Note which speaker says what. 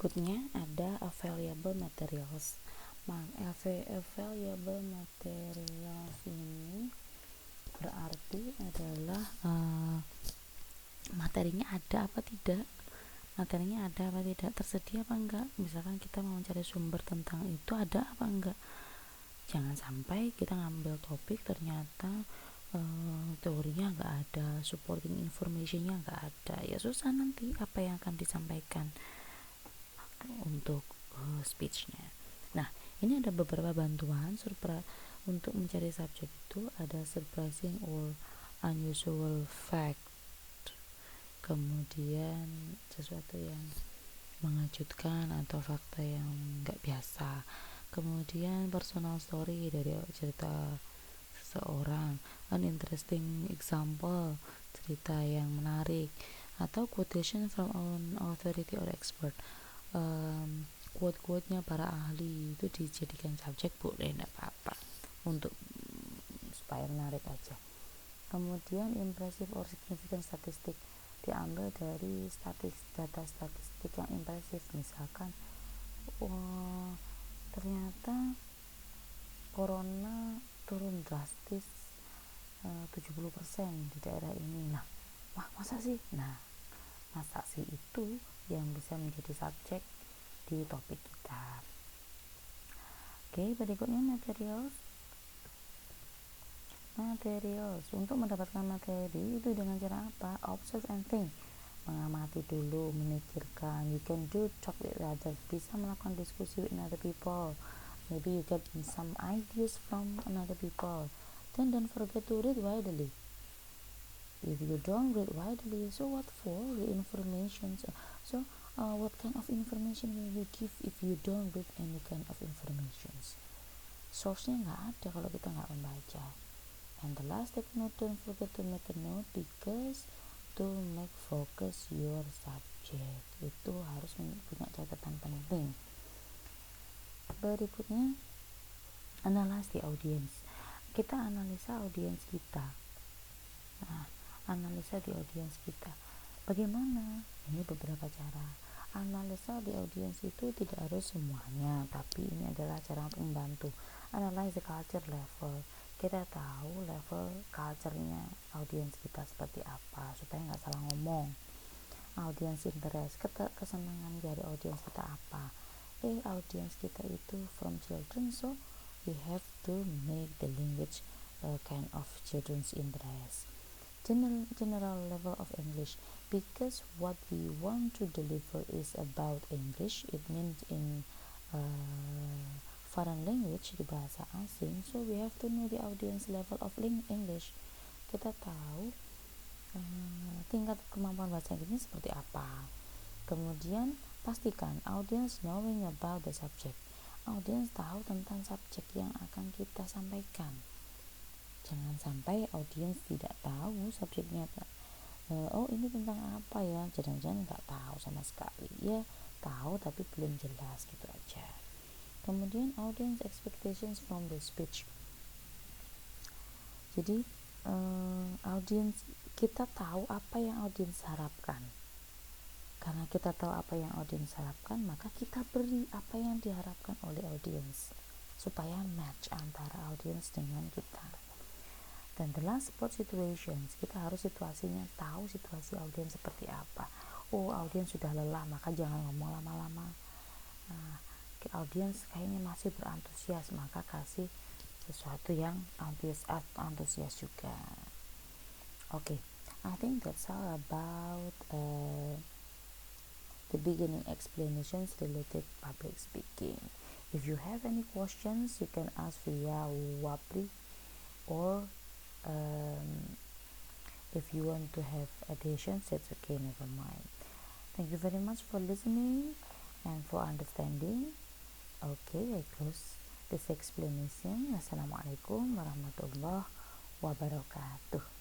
Speaker 1: Berikutnya ada available materials. Available materials ini berarti adalah materinya ada apa tidak, tersedia apa enggak. Misalkan kita mau mencari sumber tentang itu, ada apa enggak. Jangan sampai kita ngambil topik ternyata teorinya enggak ada, supporting informationnya enggak ada, ya susah nanti apa yang akan disampaikan untuk speechnya. Nah, ini ada beberapa bantuan untuk mencari subjek itu. Ada surprising or unusual fact, kemudian sesuatu yang mengejutkan atau fakta yang nggak biasa, kemudian personal story dari cerita seseorang, an interesting example, cerita yang menarik, atau quotation from an authority or expert. Quote-quote-nya para ahli itu dijadikan subjek, boleh, enggak apa-apa, untuk supaya menarik aja. Kemudian impressive or significant statistik, diambil dari data statistik yang impresif. Misalkan ternyata corona turun drastis 70% di daerah ini. Nah, masa sih itu yang bisa menjadi subjek di topik kita. Oke, berikutnya materials. Untuk mendapatkan materi itu dengan cara apa? Observe and think, mengamati dulu, memikirkan. You can talk with others, bisa melakukan diskusi with other people. Maybe you get some ideas from another people. Then don't forget to read widely. If you don't read widely, so what for the information? So what kind of information will you give if you don't read any kind of information? Source-nya nggak ada kalau kita nggak membaca. And the last, take note. Don't forget to make a note, because to make focus your subject itu harus punya catatan penting. Berikutnya, analyze the audience. Kita analisa audiens kita. Analisa di audiens kita bagaimana? Ini beberapa cara. Analisa di audiens itu tidak harus semuanya, tapi ini adalah cara untuk membantu. Analyze the culture level, kita tahu level culture-nya audiens kita seperti apa supaya nggak salah ngomong. Audience interest, kesenangan dari audiens kita apa. Audiens kita itu from children, so we have to make the language kind of children's interest. General level of English, because what we want to deliver is about English. It means in foreign language, di bahasa asing, so we have to know the audience level of English. Kita tahu tingkat kemampuan bahasa Inggrisnya seperti apa. Kemudian pastikan audience knowing about the subject. Audience tahu tentang subjek yang akan kita sampaikan. Jangan sampai audiens tidak tahu subjeknya. Ini tentang apa ya? Jangan-jangan nggak tahu sama sekali. Ya tahu tapi belum jelas gitu aja. Kemudian audience expectations from the speech. Jadi audiens, kita tahu apa yang audiens harapkan. Karena kita tahu apa yang audiens harapkan, maka kita beri apa yang diharapkan oleh audiens supaya match antara audiens dengan kita. Dan the last, support situations, kita harus situasinya, tahu situasi audiens seperti apa. Audiens sudah lelah, maka jangan ngomong lama-lama. Audiens kayaknya masih berantusias, maka kasih sesuatu yang antusias juga. Okay, I think that's all about the beginning explanations related public speaking. If you have any questions, you can ask via Wapri, or if you want to have additions, it's okay, never mind. Thank you very much for listening and for understanding. Okay, I close this explanation. Assalamualaikum warahmatullahi wabarakatuh.